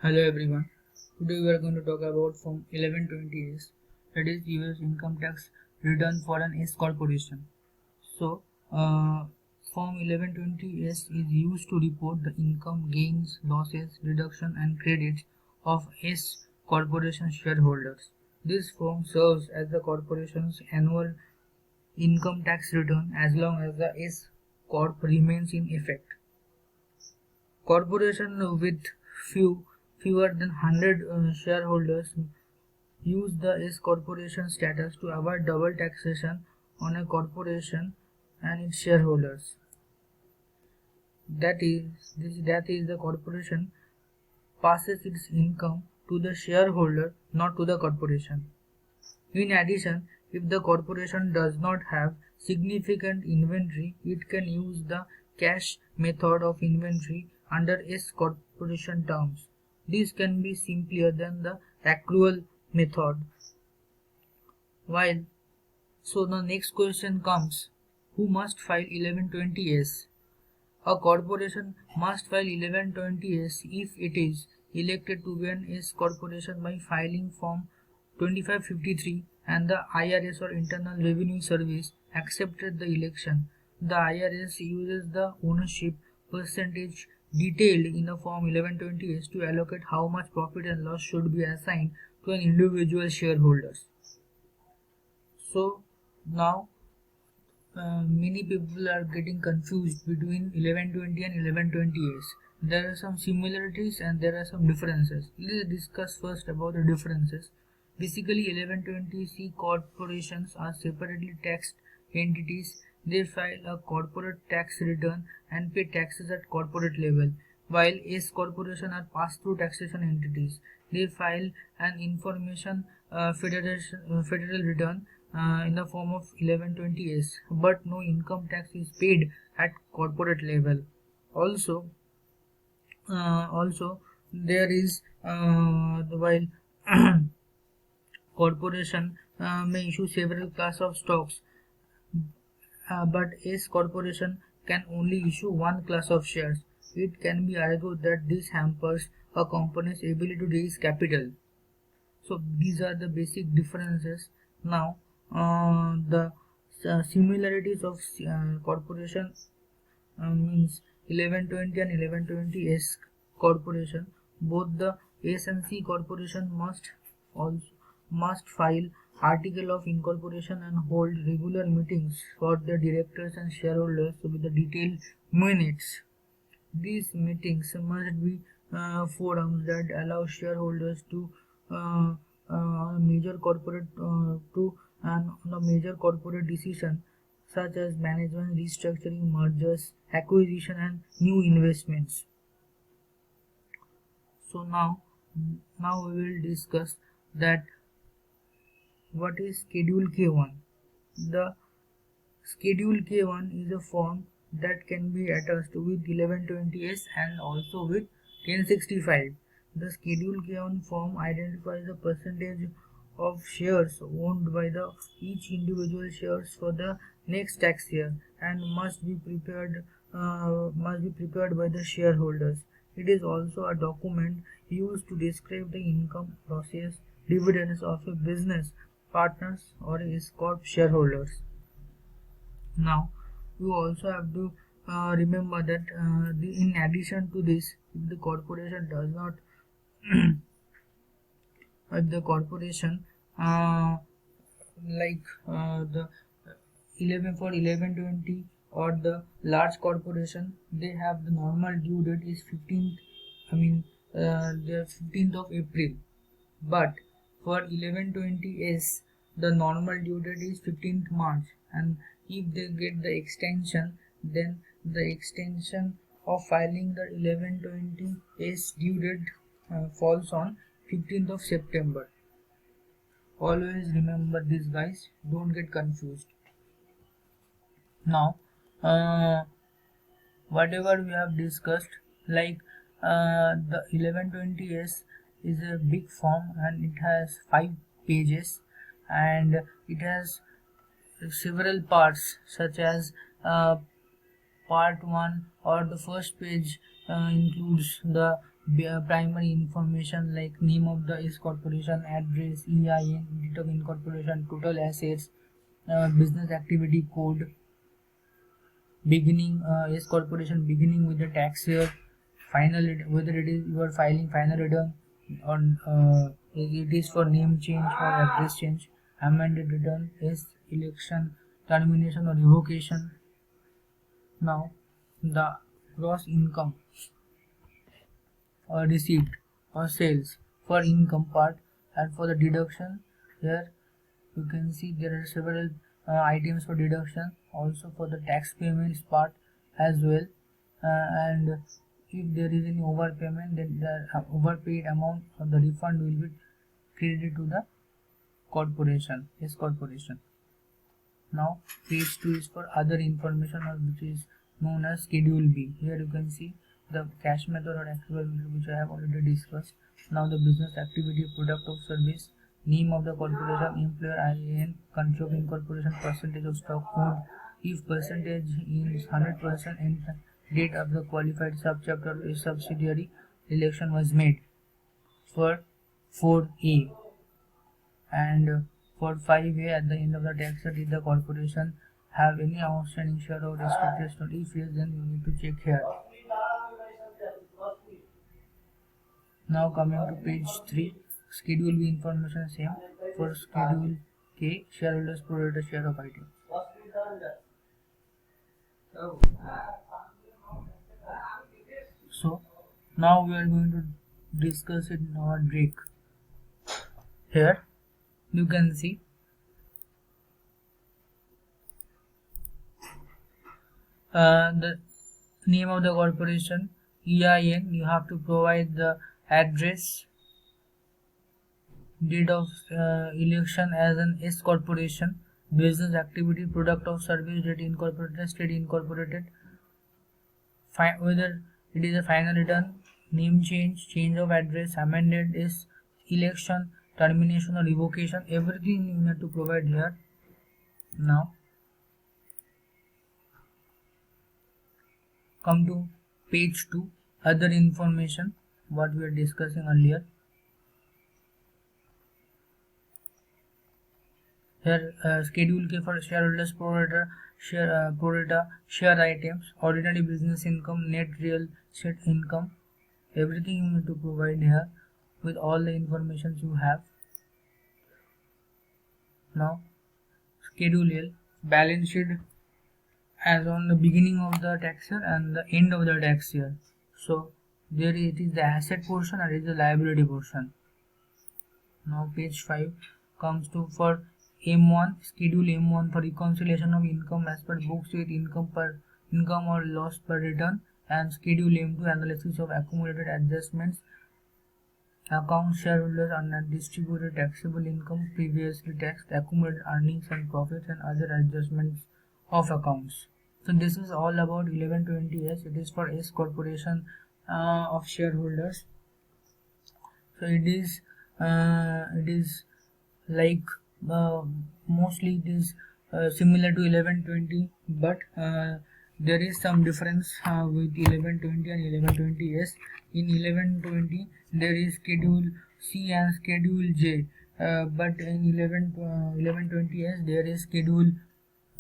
Hello everyone. Today we are going to talk about Form 1120S, that is US income tax return for an S corporation. So, Form 1120S is used to report the income, gains, losses, deduction and credits of S corporation shareholders. This form serves as the corporation's annual income tax return as long as the S corp remains in effect. Corporation with fewer than 100 shareholders use the S corporation status to avoid double taxation on a corporation and its shareholders. That is the corporation passes its income to the shareholder, not to the corporation. In addition, if the corporation does not have significant inventory, it can use the cash method of inventory under S corporation terms. This can be simpler than the accrual method. While so the next question comes, who must file 1120S? A corporation must file 1120S if it is elected to be an S corporation by filing Form 2553 and the IRS or Internal Revenue Service accepted the election. The IRS uses the ownership percentage detailed in the Form 1120S to allocate how much profit and loss should be assigned to an individual shareholders. So now many people are getting confused between 1120 and 1120s. There are some similarities and there are some differences. Let's discuss first about the differences. Basically, 1120C corporations are separately taxed entities. They file a corporate tax return and pay taxes at corporate level, while S corporation are pass-through taxation entities. They file an information federal return in the form of 1120S, but no income tax is paid at corporate level. Also there is while corporation may issue several class of stocks, but S corporation can only issue one class of shares. It can be argued that this hampers a company's ability to raise capital. So these are the basic differences. Now the similarities of corporation means 1120 and 1120S corporation. Both the S and C corporation must file article of incorporation and hold regular meetings for the directors and shareholders with the detailed minutes. These meetings must be forums that allow shareholders to uh, major corporate to and on a major corporate decision such as management restructuring, mergers, acquisition, and new investments. So now we will discuss that what is Schedule K1. The Schedule K1 is a form that can be attached with 1120S and also with 1065. The Schedule K1 form identifies the percentage of shares owned by the each individual shares for the next tax year and must be prepared by the shareholders. It is also a document used to describe the income, losses, dividends of a business partners or S corp shareholders. Now, you also have to remember that in addition to this, if the corporation does not, if the corporation the 11 for 1120 or the large corporation, they have the normal due date is 15th. I mean, the 15th of April, but for 1120S the normal due date is 15th March, and if they get the extension, then the extension of filing the 1120S due date falls on 15th of September. Always remember this, guys, don't get confused. Now whatever we have discussed, like the 1120S is a big form and it has 5 pages and it has several parts, such as part 1 or the first page includes the primary information like name of the S corporation, address, EIN, date of incorporation, total assets, business activity code, beginning S corporation beginning with the tax year, final whether it is you are filing final return or it is for name change or address change, amended return is election, termination or revocation. Now the gross income or receipt or sales for income part, and for the deduction here you can see there are several items for deduction, also for the tax payments part as well, and if there is any overpayment then the overpaid amount of the refund will be credited to the corporation, yes corporation. Now page 2 is for other information which is known as schedule B. Here you can see the cash method or actual method which I have already discussed. Now the business activity, product of service, name of the corporation, employer IAN, country of incorporation, percentage of stock code, if percentage is 100% and date of the qualified subchapter or subsidiary election was made for 4A, and for 5A at the end of the tax year did the corporation have any outstanding share or restricted stock. If yes, then you need to check here. Now coming to page 3, schedule B information same. For schedule K, shareholders pro rata share of item. So now we are going to discuss it in our break. Here you can see the name of the corporation, EIN, you have to provide the address, date of election as an S corporation, business activity, product of service, date incorporated, state incorporated, whether it is a final return, name change, change of address, amended is election, termination or revocation, everything you need to provide here. Now come to page 2, other information what we are discussing earlier. Here schedule K for shareholders pro rata share items, ordinary business income, net real estate income, everything you need to provide here with all the information you have. Now schedule L, balance sheet as on the beginning of the tax year and the end of the tax year. So there it is the asset portion and it is the liability portion. Now page 5 comes to for M1, schedule M1 for reconciliation of income as per books with income or loss per return, and schedule M2 analysis of accumulated adjustments, account shareholders and distributed taxable income previously taxed, accumulated earnings and profits and other adjustments of accounts. So this is all about 1120S. It is for S corporation of shareholders. So it is like mostly it is similar to 1120, but there is some difference with 1120 and 1120S. In 1120 there is schedule C and schedule J, but in 1120S there is schedule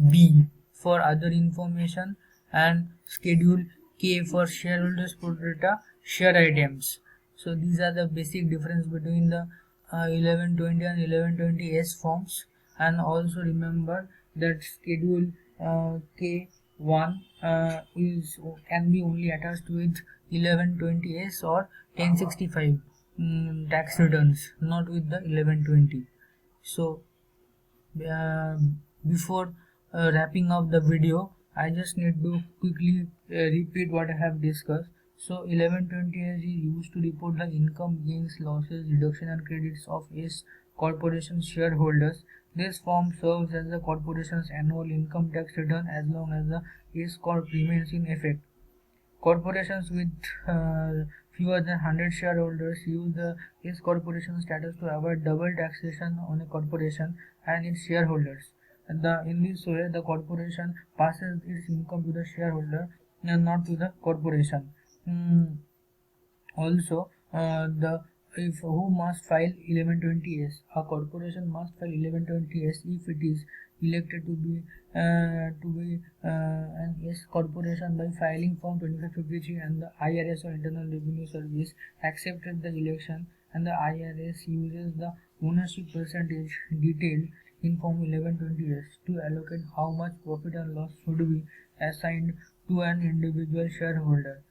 B for other information and schedule K for shareholders pro rata share items. So these are the basic difference between the 1120 and 1120S forms, and also remember that schedule K1 can be only attached with 1120S or 1065 tax returns, not with the 1120. So before wrapping up the video, I just need to quickly repeat what I have discussed. So 1120 is used to report the income, gains, losses, deduction and credits of S corporation shareholders. This form serves as the corporation's annual income tax return as long as the S corp remains in effect. Corporations with fewer than 100 shareholders use the S corporation status to avoid double taxation on a corporation and its shareholders. In this way, the corporation passes its income to the shareholder and not to the corporation. Also, the if who must file 1120S? A corporation must file 1120S if it is elected to be an S corporation by filing Form 2553, and the IRS or Internal Revenue Service accepted the election, and the IRS uses the ownership percentage detailed in Form 1120S to allocate how much profit and loss should be assigned to an individual shareholder.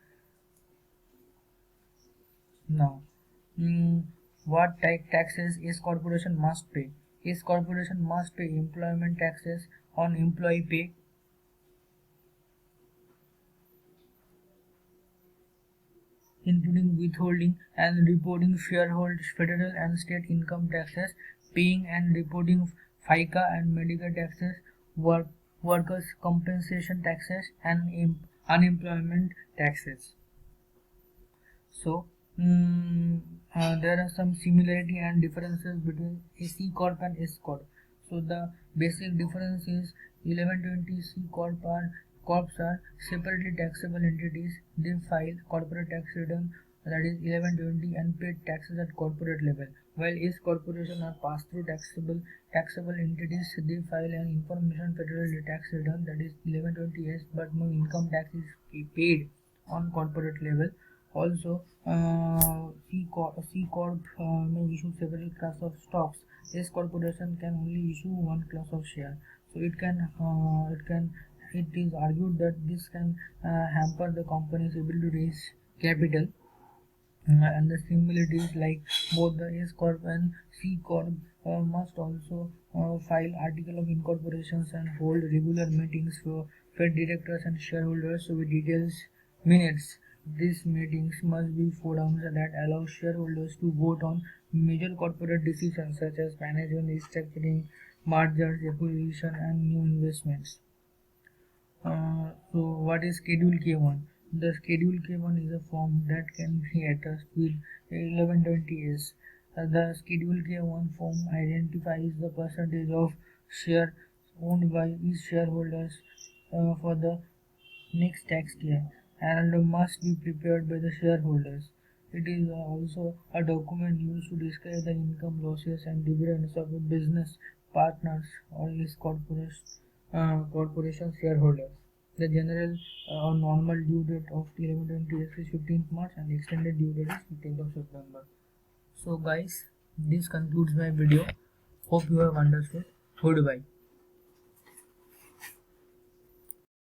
Now, what taxes is corporation must pay? Is corporation must pay employment taxes on employee pay, including withholding and reporting shareholders, federal and state income taxes, paying and reporting FICA and medical taxes, workers' compensation taxes, and unemployment taxes. So, there are some similarity and differences between a C Corp and S Corp. So, the basic difference is 1120 C Corp Corps are separately taxable entities. They file corporate tax return, that is 1120, and pay taxes at corporate level. While S corporation are pass-through taxable entities, they file an information federal tax return, that is 1120S, but no income tax is paid on corporate level. Also, C Corp may issue several class of stocks. S corporation can only issue one class of share. So it is argued that this can hamper the company's ability to raise capital. And the similarities, like both the S Corp and C Corp must also file article of incorporations and hold regular meetings for directors and shareholders with details minutes. These meetings must be forums that allow shareholders to vote on major corporate decisions such as management restructuring, mergers, acquisition, and new investments. So what is Schedule K1? The Schedule K1 is a form that can be attached with 1120S. The Schedule K1 form identifies the percentage of share owned by each shareholders for the next tax year and must be prepared by the shareholders. It is also a document used to describe the income, losses, and dividends of a business partners or its corporation shareholders. The general or normal due date of 1120 is 15th March, and the extended due date is 15th of September. So guys, this concludes my video. Hope you have understood. Goodbye.